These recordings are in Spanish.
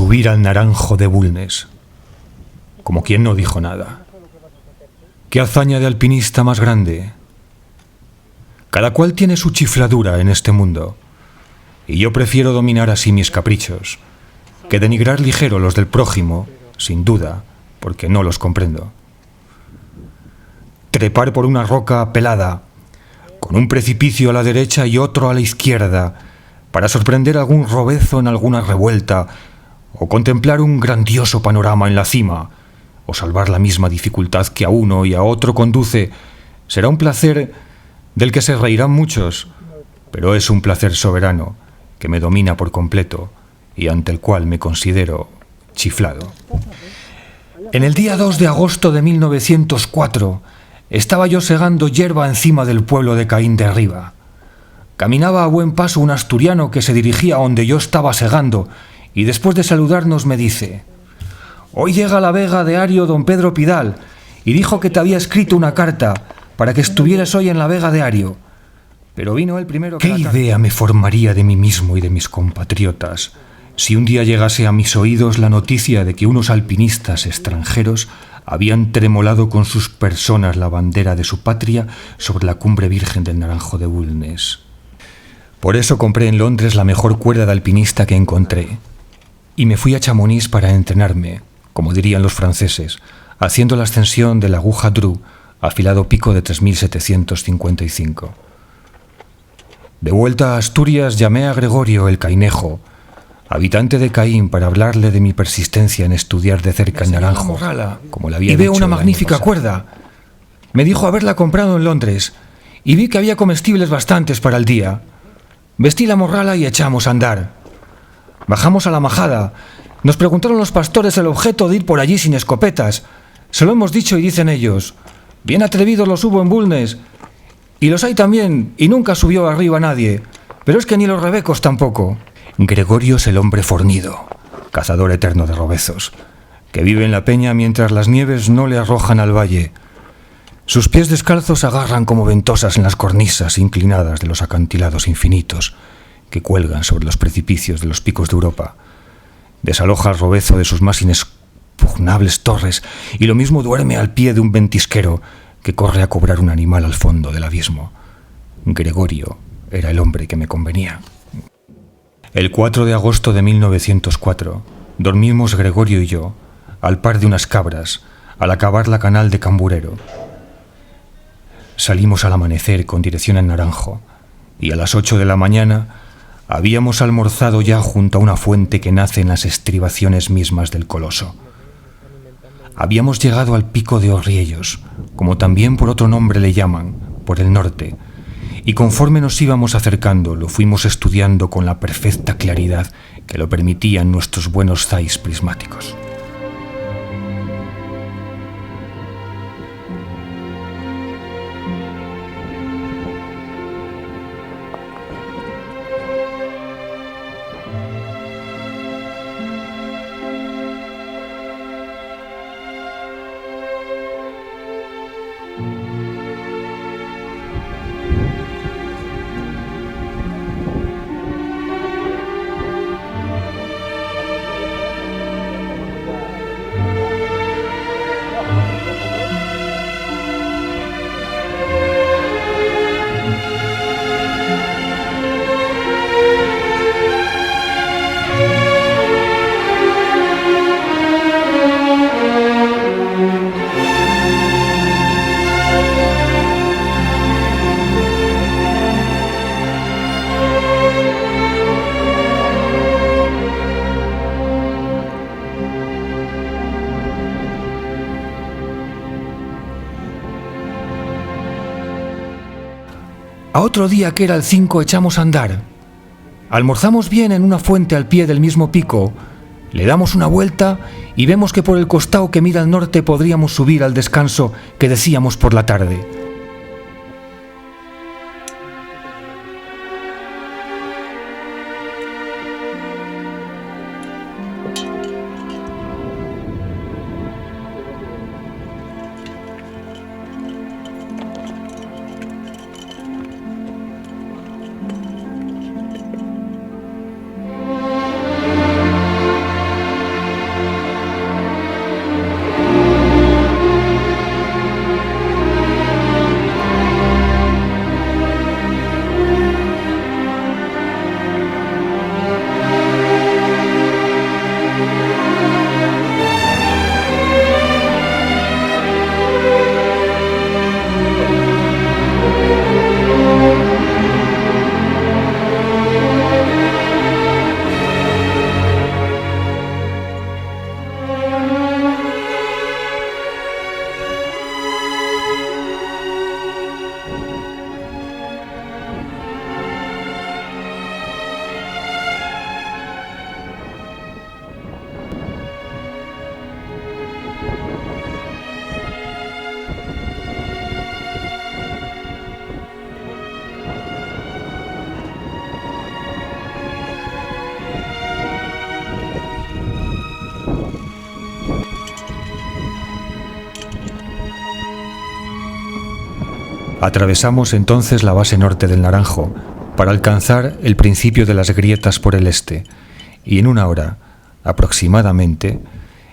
subir al Naranjo de Bulnes, como quien no dijo nada. ¿Qué hazaña de alpinista más grande? Cada cual tiene su chifladura en este mundo, y yo prefiero dominar así mis caprichos, que denigrar ligero los del prójimo, sin duda, porque no los comprendo. Trepar por una roca pelada, con un precipicio a la derecha y otro a la izquierda, para sorprender algún robezo en alguna revuelta, o contemplar un grandioso panorama en la cima, o salvar la misma dificultad que a uno y a otro conduce, será un placer del que se reirán muchos, pero es un placer soberano, que me domina por completo, y ante el cual me considero chiflado. En el día 2 de agosto de 1904, estaba yo segando hierba encima del pueblo de Caín de Arriba. Caminaba a buen paso un asturiano que se dirigía a donde yo estaba segando, y después de saludarnos me dice: «Hoy llega a la vega de Ario don Pedro Pidal, y dijo que te había escrito una carta para que estuvieras hoy en la vega de Ario. Pero vino él primero que la tarde». ¿Qué idea me formaría de mí mismo y de mis compatriotas si un día llegase a mis oídos la noticia de que unos alpinistas extranjeros habían tremolado con sus personas la bandera de su patria sobre la cumbre virgen del Naranjo de Bulnes? Por eso compré en Londres la mejor cuerda de alpinista que encontré, y me fui a Chamonix para entrenarme, como dirían los franceses, haciendo la ascensión de la aguja Dru, afilado pico de 3755. De vuelta a Asturias llamé a Gregorio el Cainejo, habitante de Caín, para hablarle de mi persistencia en estudiar de cerca el Naranjo, como le había dicho. Y veo una magnífica cuerda. Me dijo haberla comprado en Londres, y vi que había comestibles bastantes para el día. Vestí la morrala y echamos a andar. Bajamos a la majada. Nos preguntaron los pastores el objeto de ir por allí sin escopetas. Se lo hemos dicho y dicen ellos: «Bien atrevidos los hubo en Bulnes, y los hay también, y nunca subió arriba nadie, pero es que ni los rebecos tampoco». Gregorio es el hombre fornido, cazador eterno de robezos, que vive en la peña mientras las nieves no le arrojan al valle. Sus pies descalzos agarran como ventosas en las cornisas inclinadas de los acantilados infinitos que cuelgan sobre los precipicios de los picos de Europa. Desaloja el robezo de sus más inexpugnables torres y lo mismo duerme al pie de un ventisquero que corre a cobrar un animal al fondo del abismo. Gregorio era el hombre que me convenía. El 4 de agosto de 1904 dormimos Gregorio y yo al par de unas cabras al acabar la canal de Camburero. Salimos al amanecer con dirección al Naranjo, y a las 8 de la mañana habíamos almorzado ya junto a una fuente que nace en las estribaciones mismas del coloso. Habíamos llegado al pico de Orriellos, como también por otro nombre le llaman, por el norte, y conforme nos íbamos acercando lo fuimos estudiando con la perfecta claridad que lo permitían nuestros buenos Zeiss prismáticos. A otro día, que era el 5, echamos a andar. Almorzamos bien en una fuente al pie del mismo pico, le damos una vuelta y vemos que por el costado que mira al norte podríamos subir al descanso que decíamos por la tarde. Atravesamos entonces la base norte del Naranjo para alcanzar el principio de las grietas por el este, y en 1 hora, aproximadamente,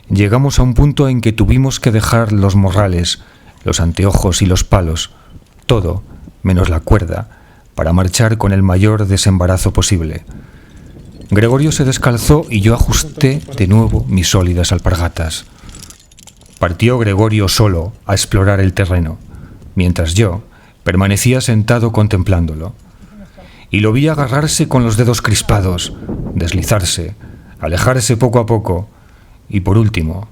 llegamos a un punto en que tuvimos que dejar los morrales, los anteojos y los palos, todo, menos la cuerda, para marchar con el mayor desembarazo posible. Gregorio se descalzó y yo ajusté de nuevo mis sólidas alpargatas. Partió Gregorio solo a explorar el terreno, mientras yo permanecía sentado contemplándolo. Y lo vi agarrarse con los dedos crispados, deslizarse, alejarse poco a poco y, por último,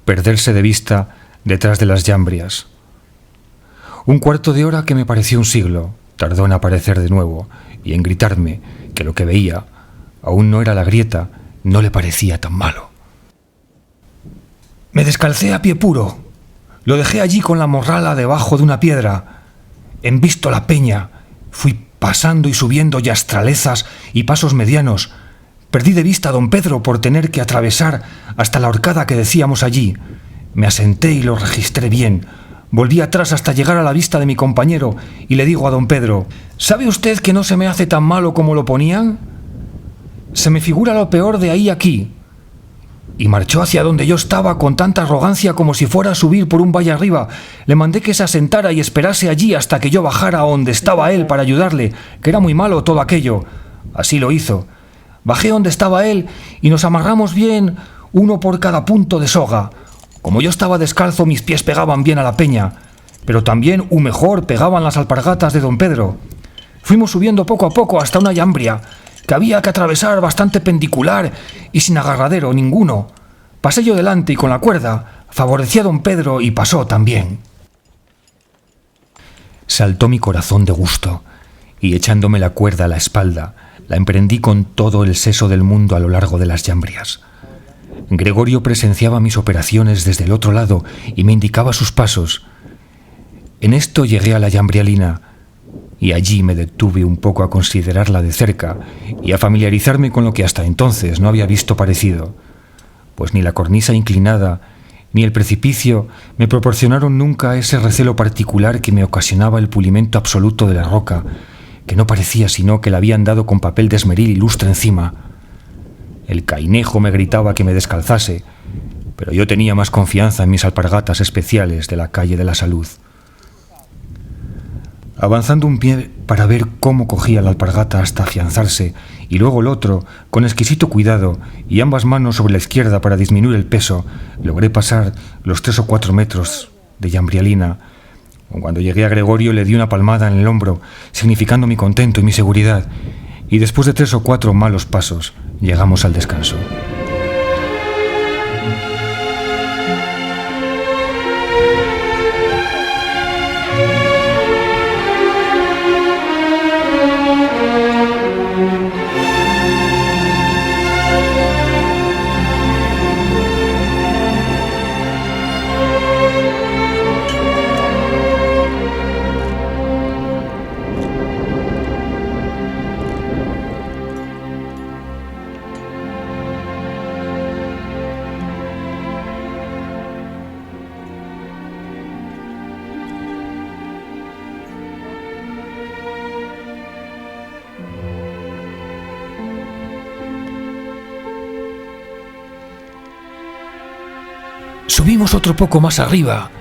perderse de vista detrás de las llambrias. 1/4 de hora que me pareció un siglo tardó en aparecer de nuevo y en gritarme que lo que veía aún no era la grieta, no le parecía tan malo. Me descalcé a pie puro. Lo dejé allí con la morrala debajo de una piedra. Envisto la peña, fui pasando y subiendo yastralezas y pasos medianos. Perdí de vista a don Pedro por tener que atravesar hasta la horcada que decíamos allí. Me asenté y lo registré bien. Volví atrás hasta llegar a la vista de mi compañero y le digo a don Pedro: ¿sabe usted que no se me hace tan malo como lo ponían? Se me figura lo peor de ahí aquí. Y marchó hacia donde yo estaba con tanta arrogancia como si fuera a subir por un valle arriba. Le mandé que se asentara y esperase allí hasta que yo bajara a donde estaba él para ayudarle, que era muy malo todo aquello. Así lo hizo. Bajé donde estaba él y nos amarramos bien, uno por cada punto de soga. Como yo estaba descalzo, mis pies pegaban bien a la peña, pero también mejor pegaban las alpargatas de don Pedro. Fuimos subiendo poco a poco hasta una llambria, que había que atravesar bastante pendicular y sin agarradero ninguno. Pasé yo delante y con la cuerda favorecí a don Pedro y pasó también. Saltó mi corazón de gusto y echándome la cuerda a la espalda, la emprendí con todo el seso del mundo a lo largo de las llambrias. Gregorio presenciaba mis operaciones desde el otro lado y me indicaba sus pasos. En esto llegué a la llambrialina y allí me detuve un poco a considerarla de cerca y a familiarizarme con lo que hasta entonces no había visto parecido, pues ni la cornisa inclinada ni el precipicio me proporcionaron nunca ese recelo particular que me ocasionaba el pulimento absoluto de la roca, que no parecía sino que la habían dado con papel de esmeril y lustre encima. El cainejo me gritaba que me descalzase, pero yo tenía más confianza en mis alpargatas especiales de la calle de la Salud. Avanzando un pie para ver cómo cogía la alpargata hasta afianzarse, y luego el otro, con exquisito cuidado, y ambas manos sobre la izquierda para disminuir el peso, logré pasar los 3 o 4 metros de llambrialina. Cuando llegué a Gregorio le di una palmada en el hombro, significando mi contento y mi seguridad, y después de 3 o 4 malos pasos, llegamos al descanso. Subimos otro poco más arriba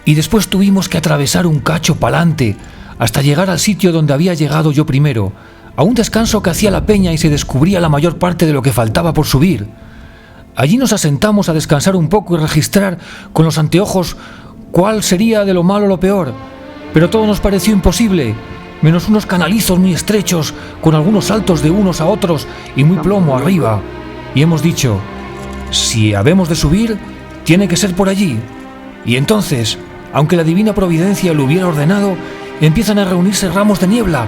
y después tuvimos que atravesar un cacho pa'lante hasta llegar al sitio donde había llegado yo primero, a un descanso que hacía la peña y se descubría la mayor parte de lo que faltaba por subir. Allí nos asentamos a descansar un poco y registrar con los anteojos cuál sería de lo malo lo peor, pero todo nos pareció imposible, menos unos canalizos muy estrechos con algunos saltos de unos a otros y muy plomo arriba. Y hemos dicho, si habemos de subir, tiene que ser por allí. Y entonces, aunque la divina providencia lo hubiera ordenado, empiezan a reunirse ramos de niebla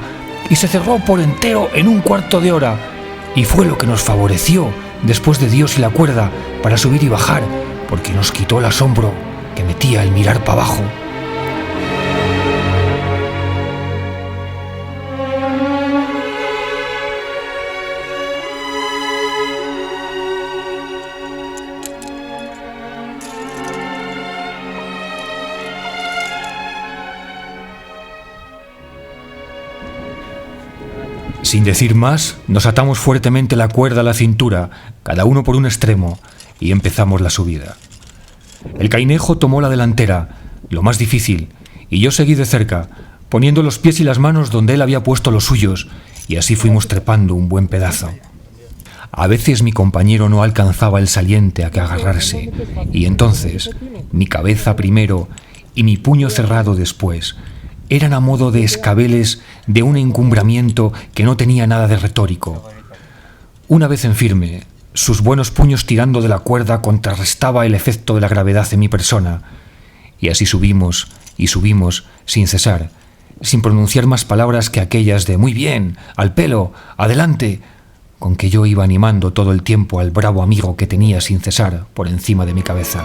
y se cerró por entero en 1/4 de hora. Y fue lo que nos favoreció, después de Dios y la cuerda, para subir y bajar, porque nos quitó el asombro que metía el mirar para abajo. Sin decir más, nos atamos fuertemente la cuerda a la cintura, cada uno por un extremo, y empezamos la subida. El cainejo tomó la delantera, lo más difícil, y yo seguí de cerca, poniendo los pies y las manos donde él había puesto los suyos, y así fuimos trepando un buen pedazo. A veces mi compañero no alcanzaba el saliente a que agarrarse, y entonces, mi cabeza primero y mi puño cerrado después, eran a modo de escabeles de un encumbramiento que no tenía nada de retórico. Una vez en firme, sus buenos puños tirando de la cuerda contrarrestaba el efecto de la gravedad en mi persona, y así subimos y subimos sin cesar, sin pronunciar más palabras que aquellas de «muy bien», «al pelo», «adelante», con que yo iba animando todo el tiempo al bravo amigo que tenía sin cesar por encima de mi cabeza.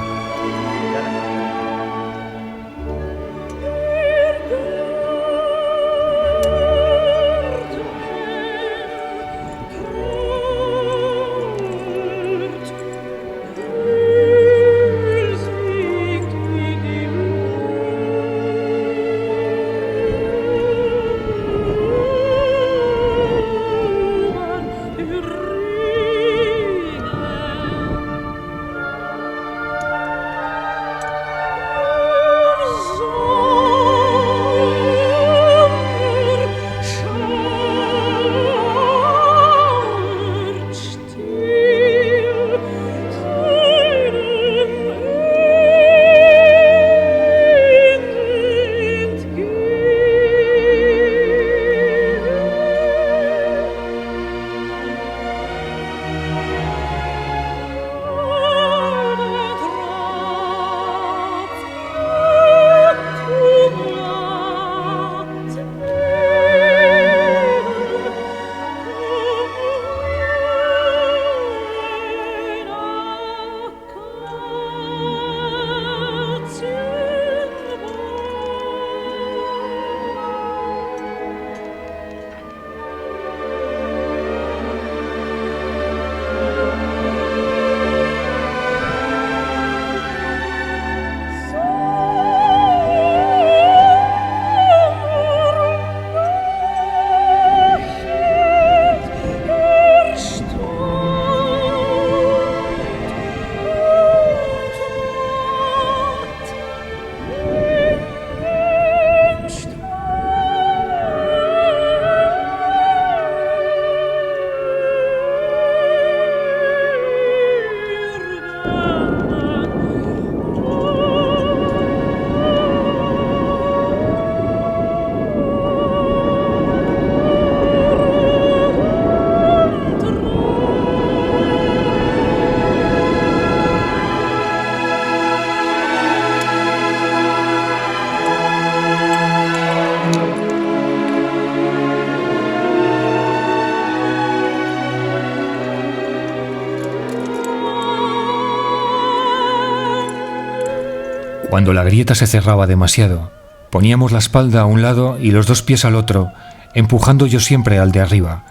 Cuando la grieta se cerraba demasiado, poníamos la espalda a un lado y los dos pies al otro, empujando yo siempre al de arriba,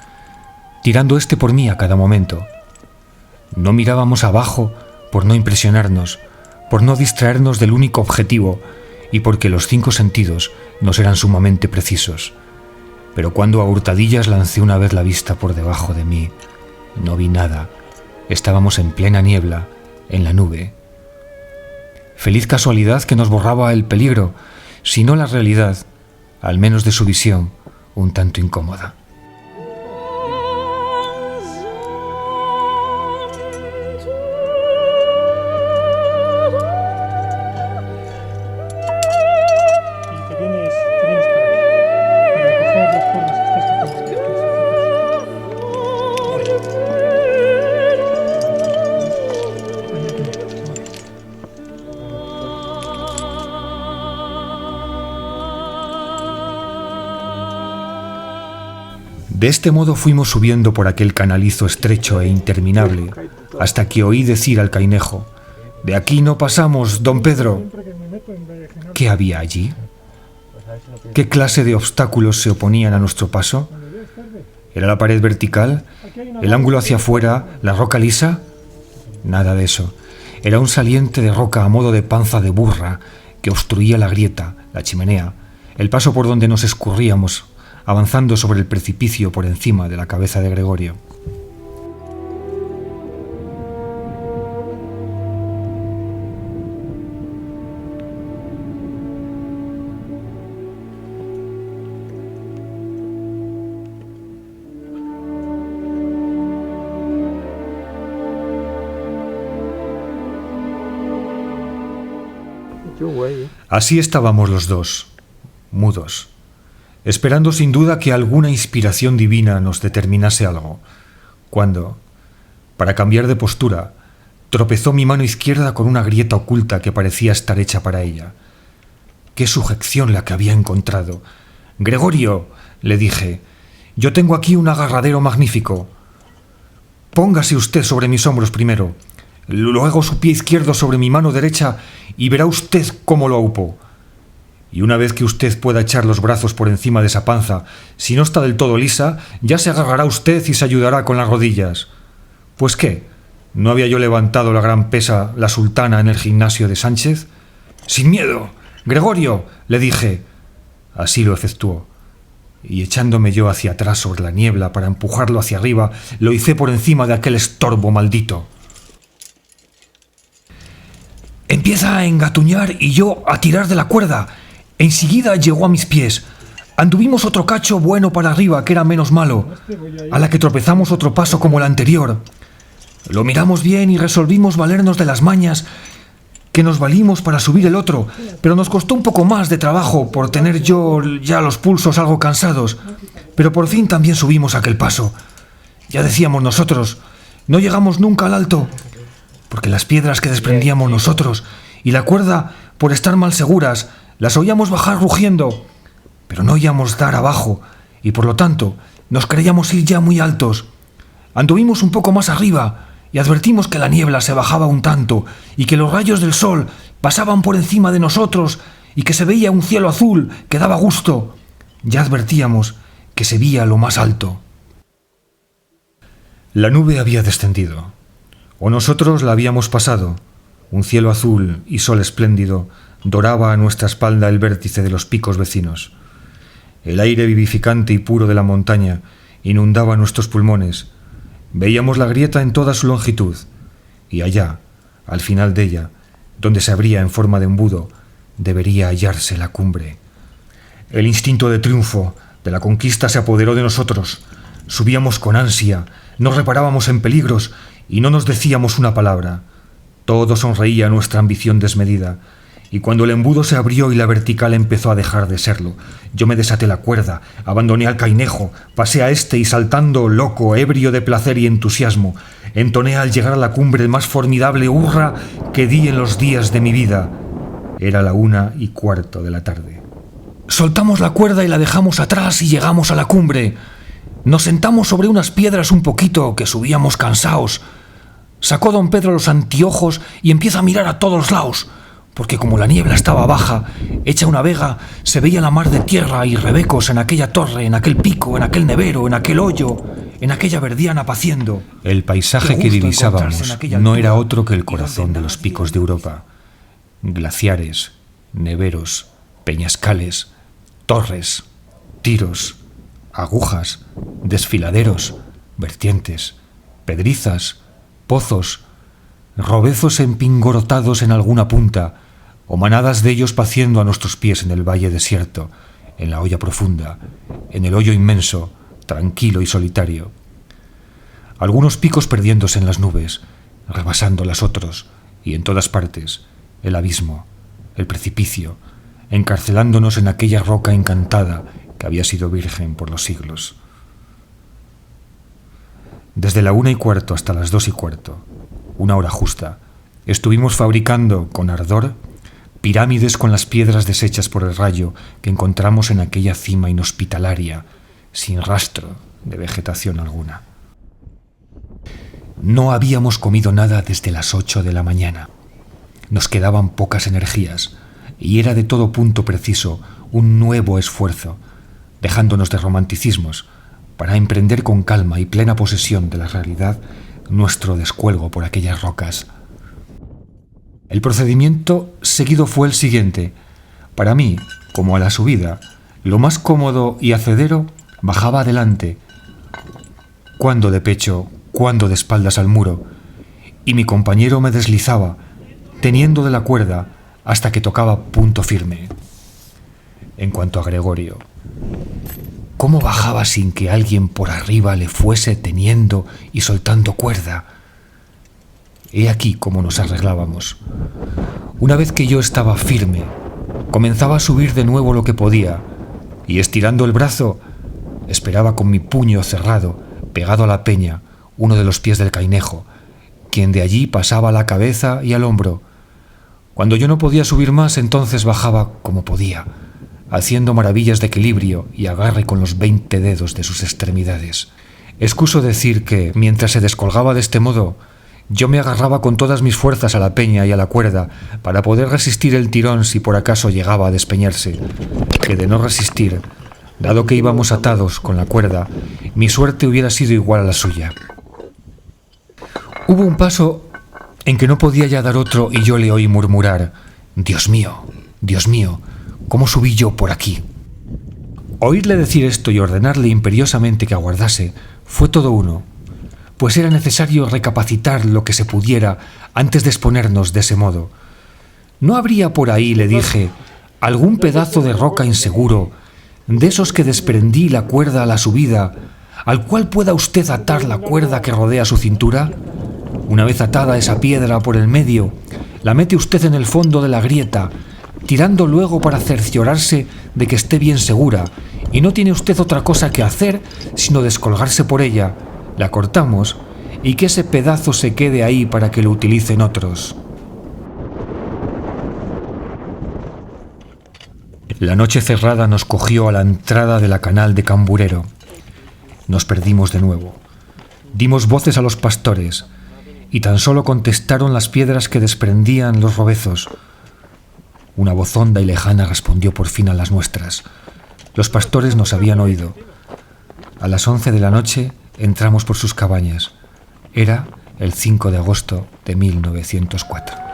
tirando este por mí a cada momento. No mirábamos abajo por no impresionarnos, por no distraernos del único objetivo y porque los 5 sentidos nos eran sumamente precisos. Pero cuando a hurtadillas lancé una vez la vista por debajo de mí, no vi nada. Estábamos en plena niebla, en la nube. Feliz casualidad que nos borraba el peligro, si no la realidad, al menos de su visión, un tanto incómoda. De este modo fuimos subiendo por aquel canalizo estrecho e interminable, hasta que oí decir al cainejo: «De aquí no pasamos, don Pedro». ¿Qué había allí? ¿Qué clase de obstáculos se oponían a nuestro paso? ¿Era la pared vertical? ¿El ángulo hacia afuera? ¿La roca lisa? Nada de eso. Era un saliente de roca a modo de panza de burra que obstruía la grieta, la chimenea, el paso por donde nos escurríamos avanzando sobre el precipicio por encima de la cabeza de Gregorio. Así estábamos los dos, mudos, esperando sin duda que alguna inspiración divina nos determinase algo, cuando, para cambiar de postura, tropezó mi mano izquierda con una grieta oculta que parecía estar hecha para ella. ¡Qué sujeción la que había encontrado! «Gregorio», le dije, «yo tengo aquí un agarradero magnífico. Póngase usted sobre mis hombros primero, luego su pie izquierdo sobre mi mano derecha y verá usted cómo lo aupo. Y una vez que usted pueda echar los brazos por encima de esa panza, si no está del todo lisa, ya se agarrará usted y se ayudará con las rodillas». Pues qué, ¿no había yo levantado la gran pesa, la sultana, en el gimnasio de Sánchez? «Sin miedo, Gregorio», le dije. Así lo efectuó, y echándome yo hacia atrás sobre la niebla para empujarlo hacia arriba, lo hice por encima de aquel estorbo maldito. Empieza a engatuñar y yo a tirar de la cuerda. Enseguida llegó a mis pies. Anduvimos otro cacho bueno para arriba, que era menos malo, a la que tropezamos otro paso como el anterior. Lo miramos bien y resolvimos valernos de las mañas que nos valimos para subir el otro, pero nos costó un poco más de trabajo por tener yo ya los pulsos algo cansados, pero por fin también subimos aquel paso. Ya decíamos nosotros, no llegamos nunca al alto, porque las piedras que desprendíamos nosotros y la cuerda, por estar mal seguras, las oíamos bajar rugiendo, pero no oíamos dar abajo, y por lo tanto nos creíamos ir ya muy altos. Anduvimos un poco más arriba y advertimos que la niebla se bajaba un tanto y que los rayos del sol pasaban por encima de nosotros y que se veía un cielo azul que daba gusto. Ya advertíamos que se veía lo más alto. La nube había descendido, o nosotros la habíamos pasado. Un cielo azul y sol espléndido doraba a nuestra espalda el vértice de los picos vecinos. El aire vivificante y puro de la montaña inundaba nuestros pulmones. Veíamos la grieta en toda su longitud, y allá, al final de ella, donde se abría en forma de embudo, debería hallarse la cumbre. El instinto de triunfo, de la conquista, se apoderó de nosotros. Subíamos con ansia, no reparábamos en peligros y no nos decíamos una palabra. Todo sonreía a nuestra ambición desmedida, y cuando el embudo se abrió y la vertical empezó a dejar de serlo, yo me desaté la cuerda, abandoné al cainejo, pasé a este y saltando, loco, ebrio de placer y entusiasmo, entoné al llegar a la cumbre el más formidable hurra que di en los días de mi vida. Era la 1:15 de la tarde. Soltamos la cuerda y la dejamos atrás y llegamos a la cumbre. Nos sentamos sobre unas piedras un poquito, que subíamos cansaos. Sacó don Pedro los anteojos y empieza a mirar a todos lados, porque como la niebla estaba baja, hecha una vega, se veía la mar de tierra y rebecos en aquella torre, en aquel pico, en aquel nevero, en aquel hoyo, en aquella verdiana paciendo. El paisaje que divisábamos no era otro que el corazón de los picos de Europa. Glaciares, neveros, peñascales, torres, tiros, agujas, desfiladeros, vertientes, pedrizas, pozos, robezos empingorotados en alguna punta, o manadas de ellos paciendo a nuestros pies en el valle desierto, en la hoya profunda, en el hoyo inmenso, tranquilo y solitario. Algunos picos perdiéndose en las nubes, rebasando las otros, y en todas partes, el abismo, el precipicio, encarcelándonos en aquella roca encantada que había sido virgen por los siglos. Desde la 1:15 hasta las 2:15, una hora justa, estuvimos fabricando con ardor pirámides con las piedras deshechas por el rayo que encontramos en aquella cima inhospitalaria, sin rastro de vegetación alguna. No habíamos comido nada desde las 8 de la mañana. Nos quedaban pocas energías y era de todo punto preciso un nuevo esfuerzo, dejándonos de romanticismos, para emprender con calma y plena posesión de la realidad nuestro descuelgo por aquellas rocas. El procedimiento seguido fue el siguiente. Para mí, como a la subida, Lo más cómodo y hacedero bajaba adelante, cuando de pecho, cuando de espaldas al muro, y mi compañero me deslizaba, teniendo de la cuerda hasta que tocaba punto firme. En cuanto a Gregorio, ¿cómo bajaba sin que alguien por arriba le fuese teniendo y soltando cuerda? He aquí cómo nos arreglábamos. Una vez que yo estaba firme, comenzaba a subir de nuevo lo que podía, y estirando el brazo, esperaba con mi puño cerrado, pegado a la peña, uno de los pies del cainejo, quien de allí pasaba a la cabeza y al hombro. Cuando yo no podía subir más, entonces bajaba como podía, haciendo maravillas de equilibrio y agarre con los 20 dedos de sus extremidades. Excuso decir que, mientras se descolgaba de este modo, yo me agarraba con todas mis fuerzas a la peña y a la cuerda para poder resistir el tirón si por acaso llegaba a despeñarse, que de no resistir, dado que íbamos atados con la cuerda, mi suerte hubiera sido igual a la suya. Hubo un paso en que no podía ya dar otro y yo le oí murmurar: Dios mío, ¿cómo subí yo por aquí? Oírle decir esto y ordenarle imperiosamente que aguardase fue todo uno, pues era necesario recapacitar lo que se pudiera antes de exponernos de ese modo. ¿No habría por ahí, le dije, algún pedazo de roca inseguro, de esos que desprendí la cuerda a la subida, al cual pueda usted atar la cuerda que rodea su cintura? Una vez atada esa piedra por el medio, la mete usted en el fondo de la grieta, tirando luego para cerciorarse de que esté bien segura, y no tiene usted otra cosa que hacer sino descolgarse por ella. La cortamos y que ese pedazo se quede ahí para que lo utilicen otros. La noche cerrada nos cogió a la entrada de la canal de Camburero. Nos perdimos de nuevo. Dimos voces a los pastores y tan solo contestaron las piedras que desprendían los robezos. Una voz honda y lejana respondió por fin a las nuestras. Los pastores nos habían oído. A las 11 de la noche entramos por sus cabañas. Era el 5 de agosto de 1904.